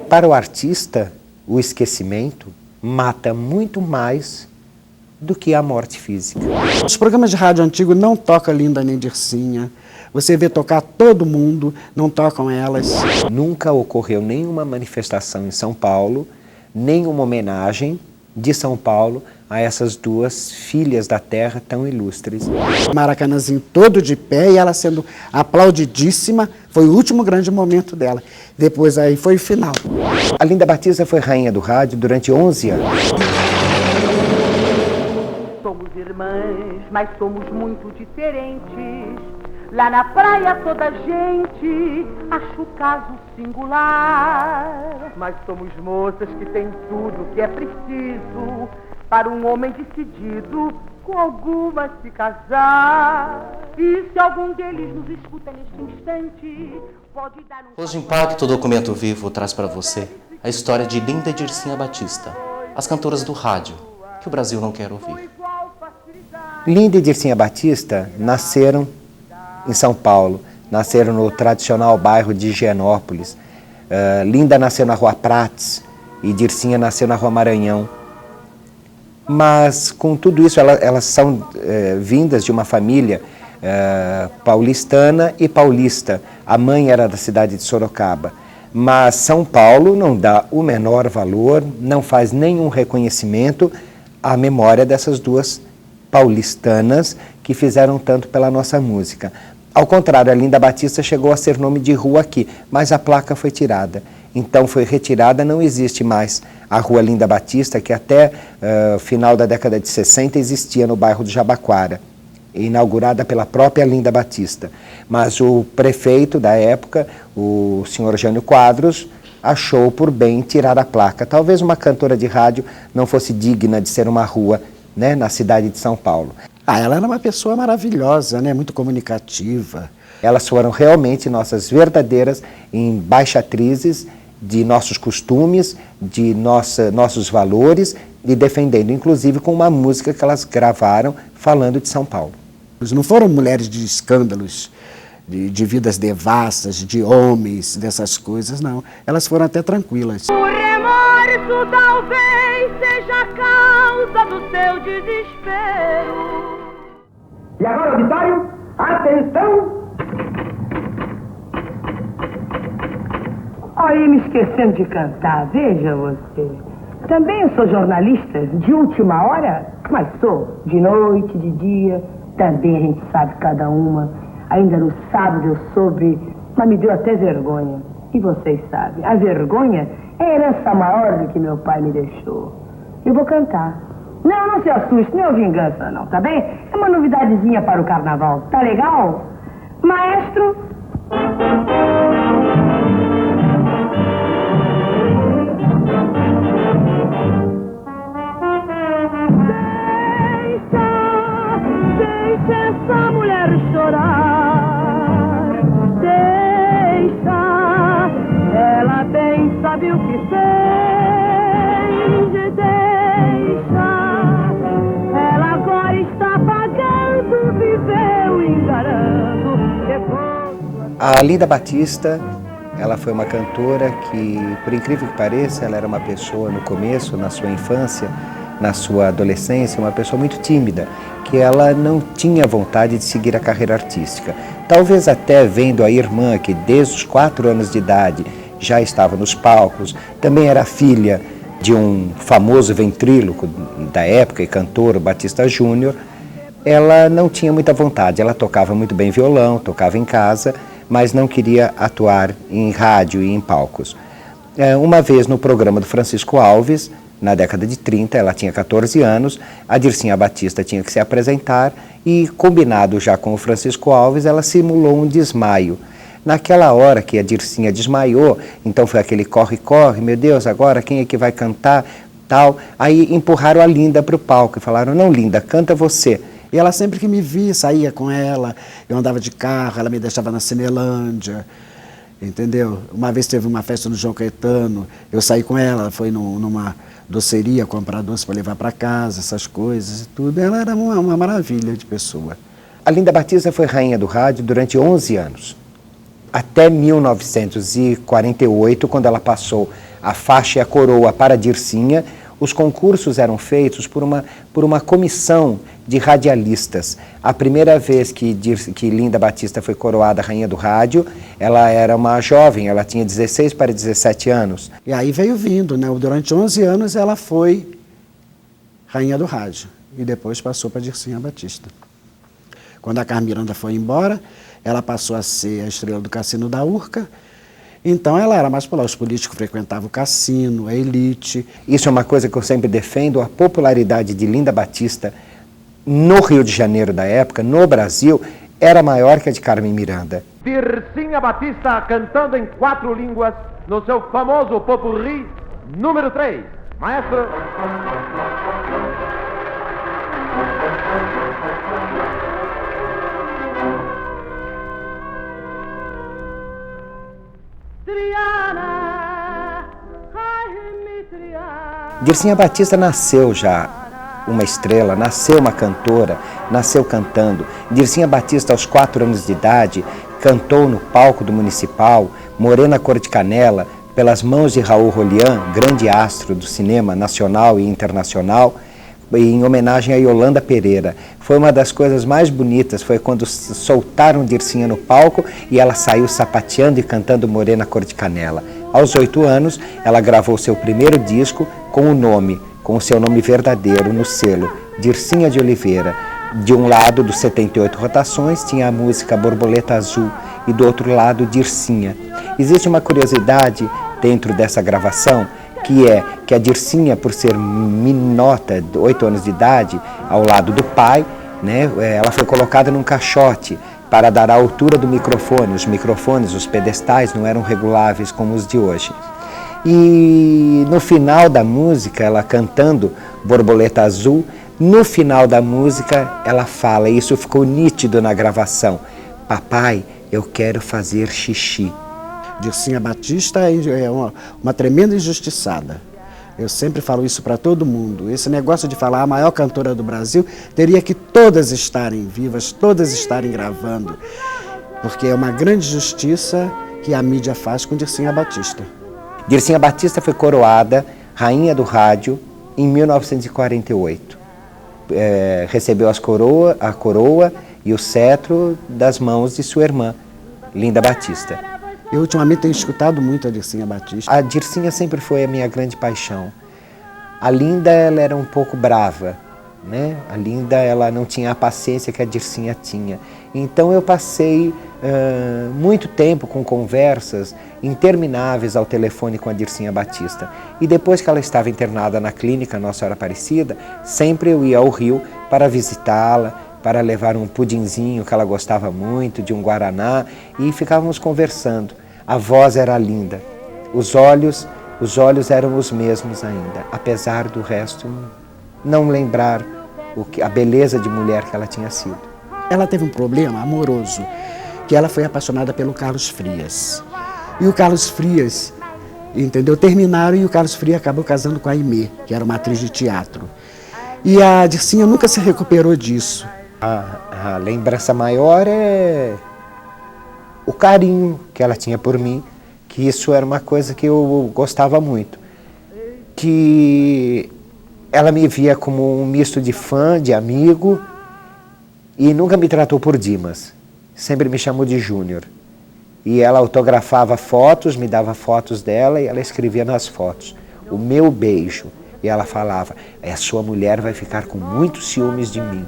Para o artista, o esquecimento mata muito mais do que a morte física. Os programas de rádio antigo não tocam Linda nem Dircinha. Você vê tocar todo mundo, não tocam elas. Nunca ocorreu nenhuma manifestação em São Paulo, nenhuma homenagem de São Paulo a essas duas filhas da terra tão ilustres. Maracanãzinho todo de pé e ela sendo aplaudidíssima, foi o último grande momento dela. Depois aí foi o final. A Linda Batista foi rainha do rádio durante 11 anos. Somos irmãs, mas somos muito diferentes. Lá na praia toda gente acha o caso singular. Mas somos moças que têm tudo o que é preciso para um homem decidido com alguma se casar. E se algum deles nos escuta neste instante, pode dar um... Hoje Impacto Documento Vivo traz para você a história de Linda e Dircinha Batista, as cantoras do rádio, que o Brasil não quer ouvir. Linda e Dircinha Batista nasceram em São Paulo, nasceram no tradicional bairro de Higienópolis. Linda nasceu na Rua Prates e Dircinha nasceu na Rua Maranhão. Mas, com tudo isso, elas são vindas de uma família paulistana e paulista. A mãe era da cidade de Sorocaba. Mas São Paulo não dá o menor valor, não faz nenhum reconhecimento à memória dessas duas paulistanas que fizeram tanto pela nossa música. Ao contrário, a Linda Batista chegou a ser nome de rua aqui, mas a placa foi tirada. Então foi retirada, não existe mais a Rua Linda Batista, que até final da década de 60 existia no bairro do Jabaquara, inaugurada pela própria Linda Batista. Mas o prefeito da época, o senhor Jânio Quadros, achou por bem tirar a placa. Talvez uma cantora de rádio não fosse digna de ser uma rua, né, na cidade de São Paulo. Ela era uma pessoa maravilhosa, né? Muito comunicativa. Elas foram realmente nossas verdadeiras embaixatrizes de nossos costumes, de nossos valores, e defendendo, inclusive, com uma música que elas gravaram falando de São Paulo. Não foram mulheres de escândalos, de vidas devassas, de homens, dessas coisas, não. Elas foram até tranquilas. O remorso talvez seja a causa do seu desespero. E agora, auditório, atenção! Aí me esquecendo de cantar, veja você. Também eu sou jornalista de última hora, mas sou de noite, de dia, também a gente sabe cada uma. Ainda no sábado eu soube, mas me deu até vergonha. E vocês sabem, a vergonha é a herança maior do que meu pai me deixou. Eu vou cantar. Não se assuste, não é vingança não, tá bem? É uma novidadezinha para o carnaval, tá legal? Maestro... Deixa essa mulher chorar, deixa, ela bem sabe o que fez, deixa, ela agora está pagando, viveu enganando. A Linda Batista, ela foi uma cantora que, por incrível que pareça, ela era uma pessoa no começo, na sua infância, na sua adolescência, uma pessoa muito tímida, que ela não tinha vontade de seguir a carreira artística. Talvez até vendo a irmã, que desde os 4 anos de idade já estava nos palcos, também era filha de um famoso ventríloco da época e cantor, o Batista Júnior, ela não tinha muita vontade. Ela tocava muito bem violão, tocava em casa, mas não queria atuar em rádio e em palcos. Uma vez no programa do Francisco Alves, na década de 30, ela tinha 14 anos, a Dircinha Batista tinha que se apresentar e, combinado já com o Francisco Alves, ela simulou um desmaio. Naquela hora que a Dircinha desmaiou, então foi aquele corre-corre, meu Deus, agora quem é que vai cantar, tal. Aí empurraram a Linda para o palco e falaram, não, Linda, canta você. E ela sempre que me via, saía com ela, eu andava de carro, ela me deixava na Cinelândia, entendeu? Uma vez teve uma festa no João Caetano, eu saí com ela, foi numa doceria comprar doce para levar para casa, essas coisas e tudo. Ela era uma maravilha de pessoa. A Linda Batista foi rainha do rádio durante 11 anos, até 1948, quando ela passou a faixa e a coroa para a Dircinha. Os concursos eram feitos por uma comissão de radialistas. A primeira vez que Linda Batista foi coroada rainha do rádio, ela era uma jovem, ela tinha 16 para 17 anos. E aí veio vindo, né? Durante 11 anos ela foi rainha do rádio e depois passou para Dircinha Batista. Quando a Carmen Miranda foi embora, ela passou a ser a estrela do Cassino da Urca. Então ela era mais por lá, os políticos frequentavam o cassino, a elite. Isso é uma coisa que eu sempre defendo, a popularidade de Linda Batista no Rio de Janeiro da época, no Brasil, era maior que a de Carmen Miranda. Dircinha Batista cantando em 4 línguas no seu famoso popurrí número 3. Maestro. Dircinha Batista nasceu já uma estrela, nasceu uma cantora, nasceu cantando. Dircinha Batista, aos 4 anos de idade, cantou no palco do Municipal, Morena Cor de Canela, pelas mãos de Raul Rolian, grande astro do cinema nacional e internacional, em homenagem a Yolanda Pereira. Foi uma das coisas mais bonitas, foi quando soltaram Dircinha no palco e ela saiu sapateando e cantando Morena Cor de Canela. Aos 8 anos, ela gravou seu primeiro disco com o seu nome verdadeiro no selo, Dircinha de Oliveira. De um lado dos 78 rotações tinha a música Borboleta Azul e do outro lado Dircinha. Existe uma curiosidade dentro dessa gravação, que é que a Dircinha, por ser minota, 8 anos de idade, ao lado do pai, né, ela foi colocada num caixote para dar a altura do microfone. Os microfones, os pedestais, não eram reguláveis como os de hoje. E no final da música, ela cantando Borboleta Azul, no final da música ela fala, e isso ficou nítido na gravação, papai, eu quero fazer xixi. Dircinha Batista é uma tremenda injustiçada. Eu sempre falo isso para todo mundo. Esse negócio de falar a maior cantora do Brasil, teria que todas estarem vivas, todas estarem gravando. Porque é uma grande justiça que a mídia faz com Dircinha Batista. Dircinha Batista foi coroada rainha do rádio em 1948. Recebeu a coroa e o cetro das mãos de sua irmã, Linda Batista. Eu ultimamente tenho escutado muito a Dircinha Batista. A Dircinha sempre foi a minha grande paixão. A Linda, ela era um pouco brava, né? A Linda, ela não tinha a paciência que a Dircinha tinha. Então eu passei muito tempo com conversas intermináveis ao telefone com a Dircinha Batista. E depois que ela estava internada na clínica Nossa Senhora Aparecida, sempre eu ia ao Rio para visitá-la, para levar um pudinzinho que ela gostava muito, de um guaraná, e ficávamos conversando. A voz era linda, os olhos eram os mesmos ainda, apesar do resto não lembrar a beleza de mulher que ela tinha sido. Ela teve um problema amoroso, que ela foi apaixonada pelo Carlos Frias. E o Carlos Frias, entendeu? Terminaram e o Carlos Frias acabou casando com a Aimee, que era uma atriz de teatro. E a Dircinha nunca se recuperou disso. A lembrança maior é o carinho que ela tinha por mim, que isso era uma coisa que eu gostava muito. Que ela me via como um misto de fã, de amigo, e nunca me tratou por Dimas. Sempre me chamou de Júnior. E ela autografava fotos, me dava fotos dela e ela escrevia nas fotos, o meu beijo. E ela falava, a sua mulher vai ficar com muitos ciúmes de mim.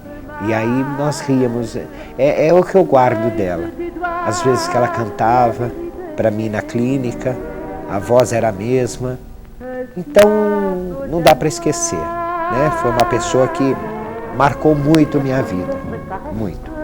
E aí nós ríamos, é o que eu guardo dela. Às vezes que ela cantava para mim na clínica, a voz era a mesma. Então, não dá para esquecer, né? Foi uma pessoa que marcou muito minha vida, muito.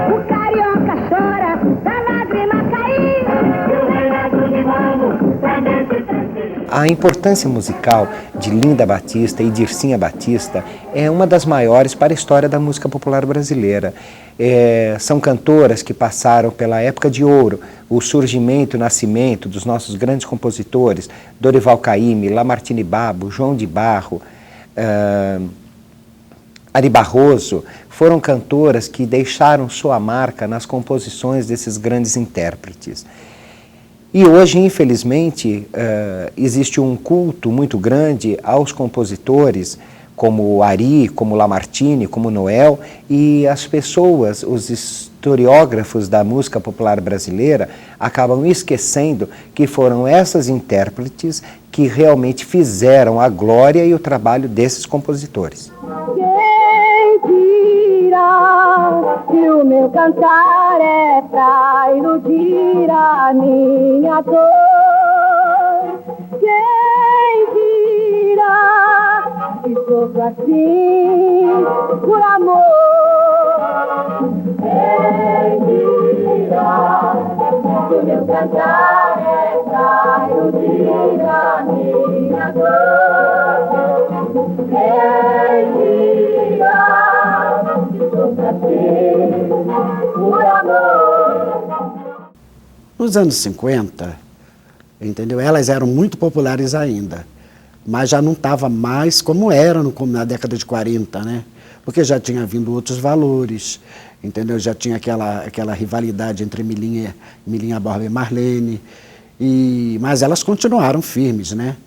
O carioca chora, da lágrima cair, e o reinado de novo, da mente tranquila. A importância musical de Linda Batista e Dircinha Batista é uma das maiores para a história da música popular brasileira. São cantoras que passaram pela época de ouro, o surgimento, o nascimento dos nossos grandes compositores, Dorival Caymmi, Lamartine Babo, João de Barro, Ari Barroso. Foram cantoras que deixaram sua marca nas composições desses grandes intérpretes. E hoje, infelizmente, existe um culto muito grande aos compositores, como Ari, como Lamartine, como Noel, e as pessoas, os historiógrafos da música popular brasileira, acabam esquecendo que foram essas intérpretes que realmente fizeram a glória e o trabalho desses compositores. Que o meu cantar é pra iludir a minha dor. Quem dirá que sofro assim por amor? Quem dirá que o meu cantar é pra iludir a minha dor? Quem dirá? Nos anos 50, entendeu? Elas eram muito populares ainda, mas já não estava mais como era na década de 40, né? Porque já tinha vindo outros valores, entendeu? Já tinha aquela rivalidade entre Milinha Borba e Marlene, mas elas continuaram firmes, né?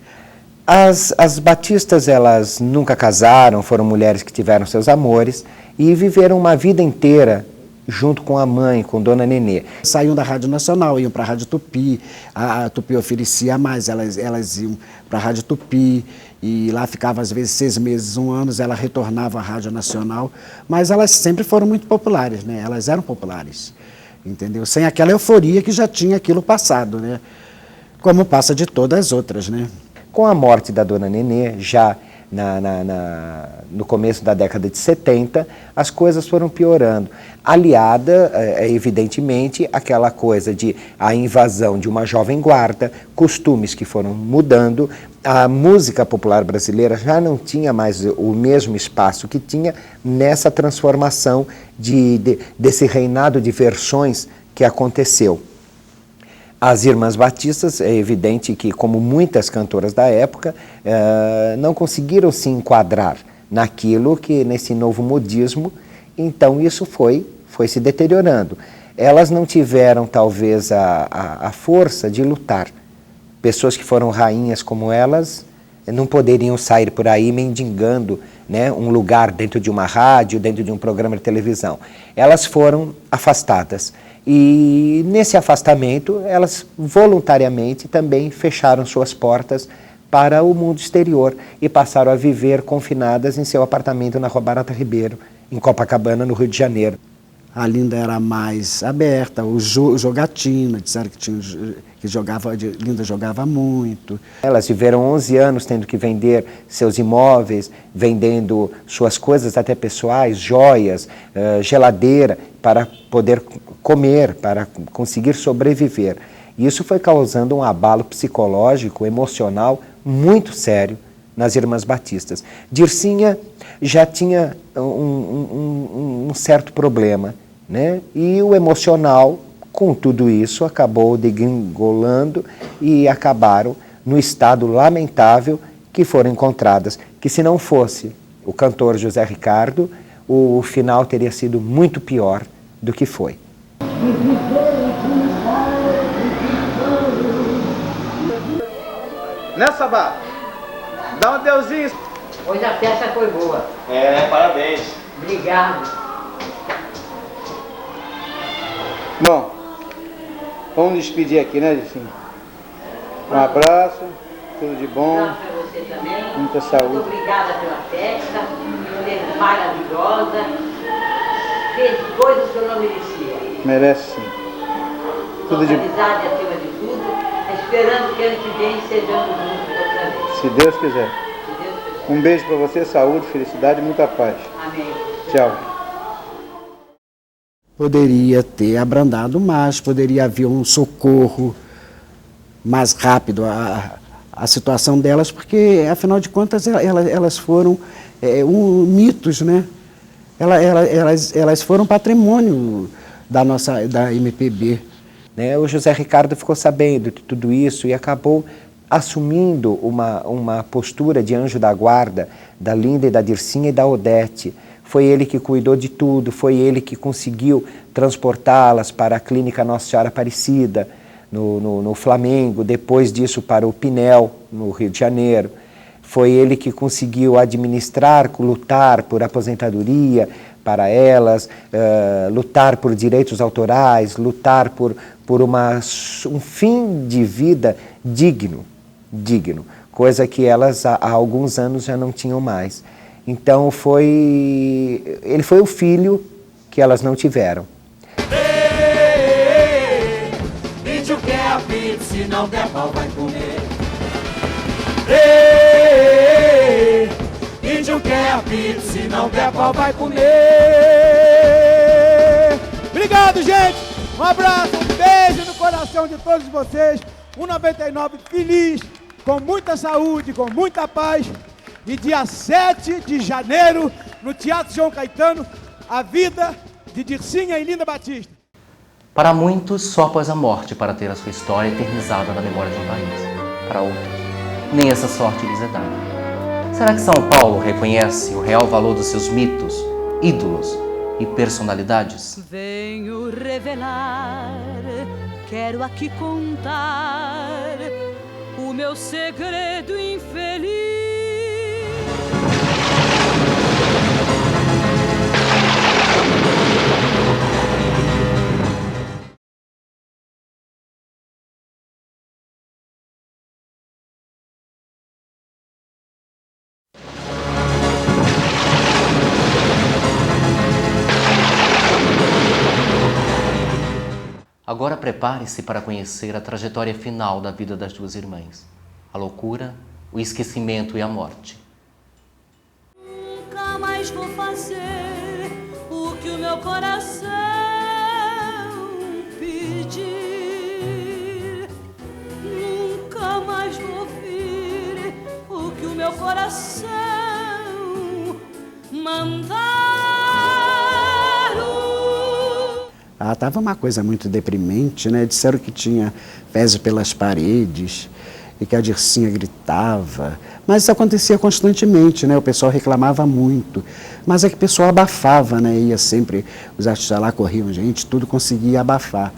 As Batistas, elas nunca casaram, foram mulheres que tiveram seus amores e viveram uma vida inteira junto com a mãe, com Dona Nenê. Saíam da Rádio Nacional, iam para a Rádio Tupi, a Tupi oferecia mais, elas iam para a Rádio Tupi e lá ficava às vezes 6 meses, 1 ano, ela retornava à Rádio Nacional, mas elas sempre foram muito populares, né? Elas eram populares, entendeu? Sem aquela euforia que já tinha aquilo passado, né? Como passa de todas as outras, né? Com a morte da Dona Nenê, já no começo da década de 70, as coisas foram piorando. Aliada, evidentemente, àquela coisa de a invasão de uma jovem guarda, costumes que foram mudando, a música popular brasileira já não tinha mais o mesmo espaço que tinha nessa transformação desse reinado de versões que aconteceu. As Irmãs Batistas, é evidente que, como muitas cantoras da época, não conseguiram se enquadrar naquilo que, nesse novo modismo, então isso foi se deteriorando. Elas não tiveram, talvez, a força de lutar. Pessoas que foram rainhas como elas não poderiam sair por aí mendigando, né, um lugar dentro de uma rádio, dentro de um programa de televisão. Elas foram afastadas. E nesse afastamento, elas voluntariamente também fecharam suas portas para o mundo exterior e passaram a viver confinadas em seu apartamento na Rua Barata Ribeiro, em Copacabana, no Rio de Janeiro. A Linda era mais aberta, o jogatina, disseram que Linda jogava muito. Elas viveram 11 anos tendo que vender seus imóveis, vendendo suas coisas até pessoais, joias, geladeira, para poder comer, para conseguir sobreviver. E isso foi causando um abalo psicológico, emocional, muito sério nas Irmãs Batistas. Dircinha já tinha um um certo problema, né? E o emocional, com tudo isso, acabou degringolando e acabaram no estado lamentável que foram encontradas, que se não fosse o cantor José Ricardo, o final teria sido muito pior do que foi. Né, Sabá? Dá um deusinho. Hoje a festa foi boa. É, parabéns. Obrigado. Bom, vamos despedir aqui, né, Dircinha? Um abraço, tudo de bom. Um abraço pra você também. Muita saúde. Muito obrigada pela festa, mulher maravilhosa. Fez coisas que eu não merecia. Merece sim. Tudo de bom. Amizade acima de tudo. Esperando que ano que vem sejamos juntos outra vez. Se Deus quiser. Um beijo pra você, saúde, felicidade e muita paz. Amém. Tchau. Poderia ter abrandado mais, poderia haver um socorro mais rápido à situação delas, porque, afinal de contas, elas foram mitos, né? Elas foram patrimônio da MPB. Né? O José Ricardo ficou sabendo de tudo isso e acabou assumindo uma postura de anjo da guarda da Linda e da Dircinha e da Odete. Foi ele que cuidou de tudo, foi ele que conseguiu transportá-las para a Clínica Nossa Senhora Aparecida, no Flamengo, depois disso para o Pinel, no Rio de Janeiro. Foi ele que conseguiu administrar, lutar por aposentadoria para elas, lutar por direitos autorais, lutar por um fim de vida digno, coisa que elas há alguns anos já não tinham mais. Então ele foi o filho que elas não tiveram. Índio quer a pizza, se não der pau vai comer. Índio quer a pizza, se não der pau vai comer. Obrigado, gente! Um abraço, um beijo no coração de todos vocês. 199 feliz, com muita saúde, com muita paz. E dia 7 de janeiro, no Teatro João Caetano, a vida de Dircinha e Linda Batista. Para muitos, só após a morte para ter a sua história eternizada na memória de um país. Para outros, nem essa sorte lhes é dada. Será que São Paulo reconhece o real valor dos seus mitos, ídolos e personalidades? Venho revelar, quero aqui contar o meu segredo infeliz. Agora prepare-se para conhecer a trajetória final da vida das duas irmãs. A loucura, o esquecimento e a morte. Nunca mais vou fazer o que o meu coração pedir. Nunca mais vou ouvir o que o meu coração mandar. Estava uma coisa muito deprimente, né? Disseram que tinha fezes pelas paredes e que a Dircinha gritava. Mas isso acontecia constantemente, né? O pessoal reclamava muito. Mas é que o pessoal abafava, né? Ia sempre, os artistas lá corriam, gente, tudo conseguia abafar.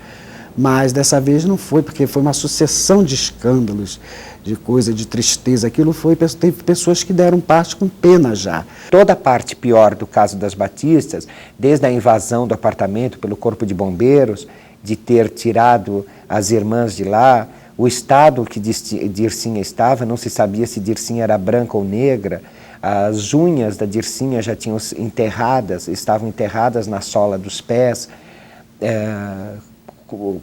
Mas dessa vez não foi, porque foi uma sucessão de escândalos, de coisa, de tristeza. Aquilo foi, teve pessoas que deram parte com pena já. Toda a parte pior do caso das Batistas, desde a invasão do apartamento pelo Corpo de Bombeiros, de ter tirado as irmãs de lá, o estado que Dircinha estava, não se sabia se Dircinha era branca ou negra, as unhas da Dircinha já tinham estavam enterradas na sola dos pés,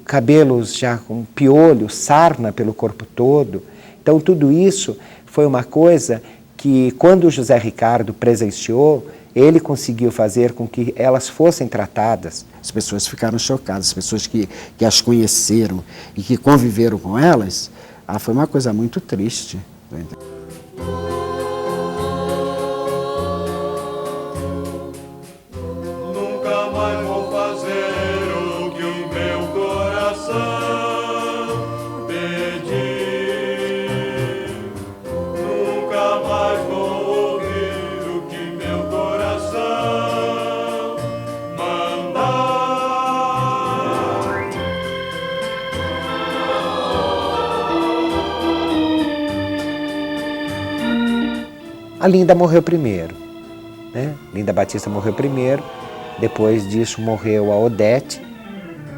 cabelos já com piolho, sarna pelo corpo todo. Então tudo isso foi uma coisa que, quando o José Ricardo presenciou, ele conseguiu fazer com que elas fossem tratadas. As pessoas ficaram chocadas, as pessoas que as conheceram e que conviveram com elas, foi uma coisa muito triste. Nunca A Linda morreu primeiro, né? Linda Batista morreu primeiro, depois disso morreu a Odete,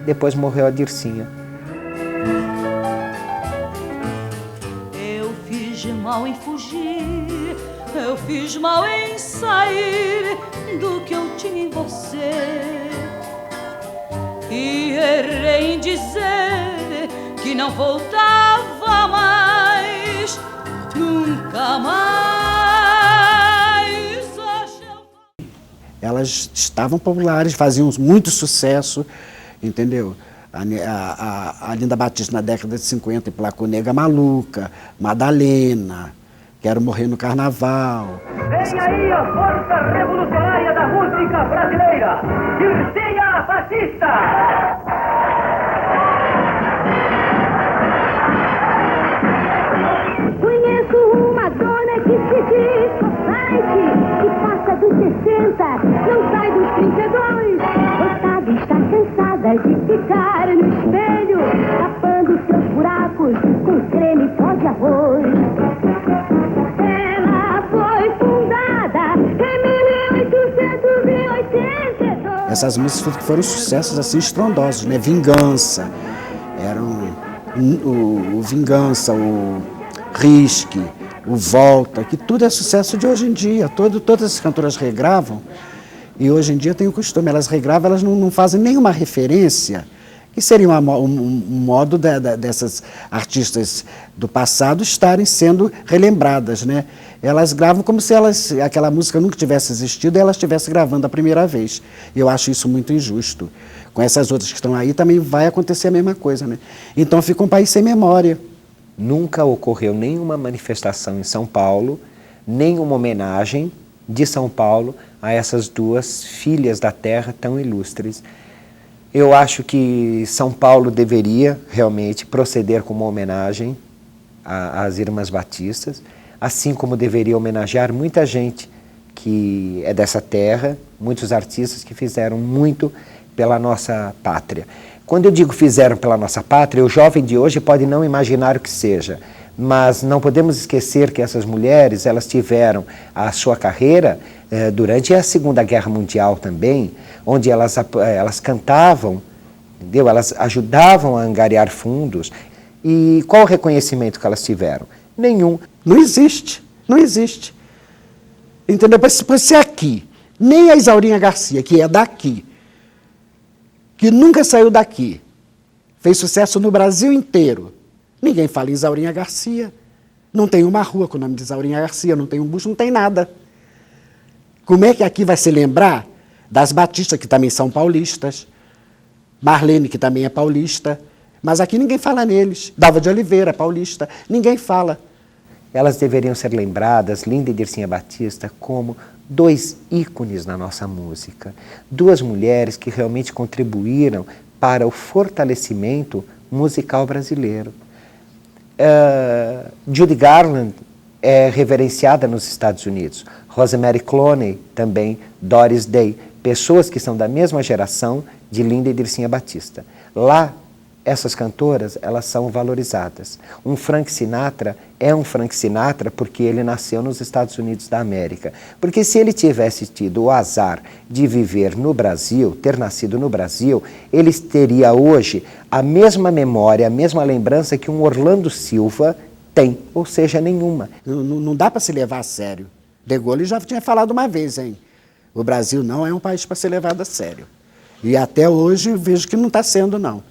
depois morreu a Dircinha. Eu fiz mal em fugir, eu fiz mal em sair do que eu tinha em você. E errei em dizer que não voltava mais, nunca mais. Elas estavam populares, faziam muito sucesso, entendeu? A Linda Batista na década de 50 emplacou Nega Maluca, Madalena, Quero Morrer no Carnaval. Vem aí a força revolucionária da música brasileira, Dircinha Batista! Conheço uma dona que se diz society, que passa dos 60, não sai dos 32. Gostava e está cansada de ficar no espelho, tapando seus buracos com creme pó de arroz. Ela foi fundada em 1882. Essas músicas foram sucessos assim estrondosos, né? Vingança, o Vingança, o Risque, o Volta, que tudo é sucesso de hoje em dia. Todas as cantoras regravam, e hoje em dia tem o costume, elas regravam, elas não fazem nenhuma referência, que seria um modo dessas artistas do passado estarem sendo relembradas, né? Elas gravam como se aquela música nunca tivesse existido e elas estivessem gravando a primeira vez. E eu acho isso muito injusto. Com essas outras que estão aí também vai acontecer a mesma coisa, né? Então fica um país sem memória. Nunca ocorreu nenhuma manifestação em São Paulo, nenhuma homenagem de São Paulo a essas duas filhas da terra tão ilustres. Eu acho que São Paulo deveria realmente proceder com uma homenagem às Irmãs Batistas, assim como deveria homenagear muita gente que é dessa terra, muitos artistas que fizeram muito pela nossa pátria. Quando eu digo fizeram pela nossa pátria, o jovem de hoje pode não imaginar o que seja, mas não podemos esquecer que essas mulheres, elas tiveram a sua carreira durante a Segunda Guerra Mundial também, onde elas cantavam, entendeu? Elas ajudavam a angariar fundos. E qual o reconhecimento que elas tiveram? Nenhum. Não existe, não existe. Entendeu? Por ser aqui, nem a Isaurinha Garcia, que é daqui, que nunca saiu daqui, fez sucesso no Brasil inteiro. Ninguém fala em Isaurinha Garcia. Não tem uma rua com o nome de Isaurinha Garcia, não tem um busto, não tem nada. Como é que aqui vai se lembrar das Batistas, que também são paulistas, Marlene, que também é paulista, mas aqui ninguém fala neles. Dalva de Oliveira, paulista, ninguém fala. Elas deveriam ser lembradas, Linda e Dircinha Batista, como dois ícones na nossa música. Duas mulheres que realmente contribuíram para o fortalecimento musical brasileiro. Judy Garland é reverenciada nos Estados Unidos. Rosemary Clooney também, Doris Day, pessoas que são da mesma geração de Linda e Dircinha Batista. Lá, essas cantoras, elas são valorizadas. Um Frank Sinatra é um Frank Sinatra porque ele nasceu nos Estados Unidos da América. Porque se ele tivesse tido o azar de viver no Brasil, ter nascido no Brasil, ele teria hoje a mesma memória, a mesma lembrança que um Orlando Silva tem, ou seja, nenhuma. Não dá para se levar a sério. De Gaulle já tinha falado uma vez, hein? O Brasil não é um país para ser levado a sério. E até hoje eu vejo que não está sendo, não.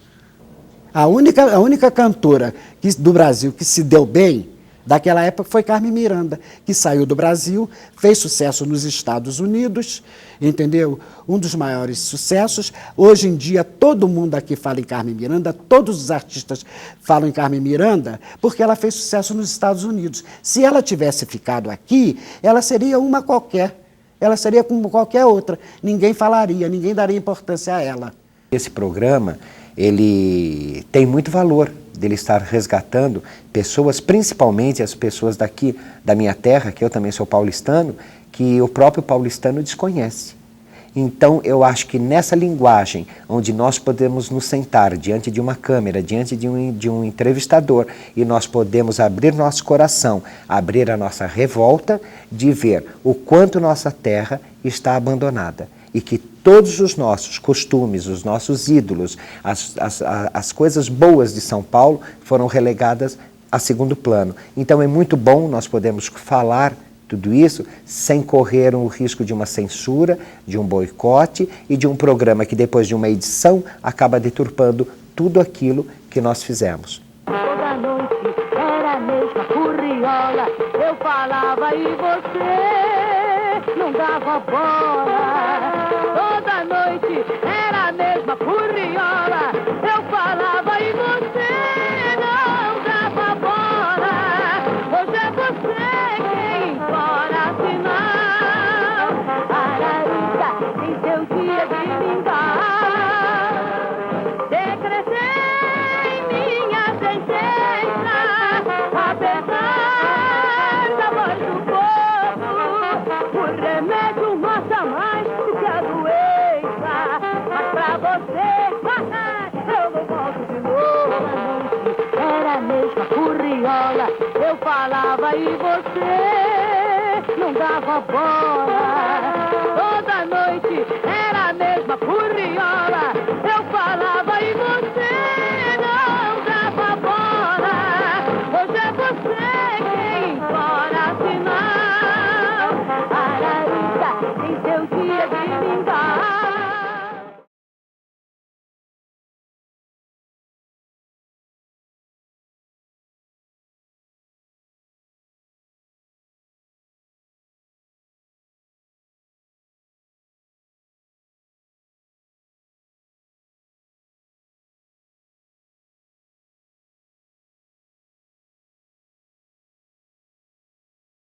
A única cantora do Brasil que se deu bem daquela época foi Carmen Miranda, que saiu do Brasil, fez sucesso nos Estados Unidos, entendeu? Um dos maiores sucessos. Hoje em dia todo mundo aqui fala em Carmen Miranda, todos os artistas falam em Carmen Miranda, porque ela fez sucesso nos Estados Unidos. Se ela tivesse ficado aqui, ela seria uma qualquer. Ela seria como qualquer outra. Ninguém falaria, ninguém daria importância a ela. Esse programa, ele tem muito valor dele estar resgatando pessoas, principalmente as pessoas daqui da minha terra, que eu também sou paulistano, que o próprio paulistano desconhece. Então, eu acho que nessa linguagem, onde nós podemos nos sentar diante de uma câmera, diante de um entrevistador, e nós podemos abrir nosso coração, abrir a nossa revolta, de ver o quanto nossa terra está abandonada. E que todos os nossos costumes, os nossos ídolos, as coisas boas de São Paulo foram relegadas a segundo plano. Então, é muito bom nós podermos falar tudo isso sem correr o risco de uma censura, de um boicote e de um programa que depois de uma edição acaba deturpando tudo aquilo que nós fizemos. Toda noite era a mesma curriola, eu falava e você não dava bola. Toda noite era a mesma curriola, eu falava e você não dava bola. Hoje é você quem implora sinal. Ararica tem seu dia de vingar. Decretei minha sentença, apesar da voz do povo. O remédio mata mais do que a doença. Mas pra você, eu não volto de novo. A noite era a mesma curriola, eu falava e você não dava bola.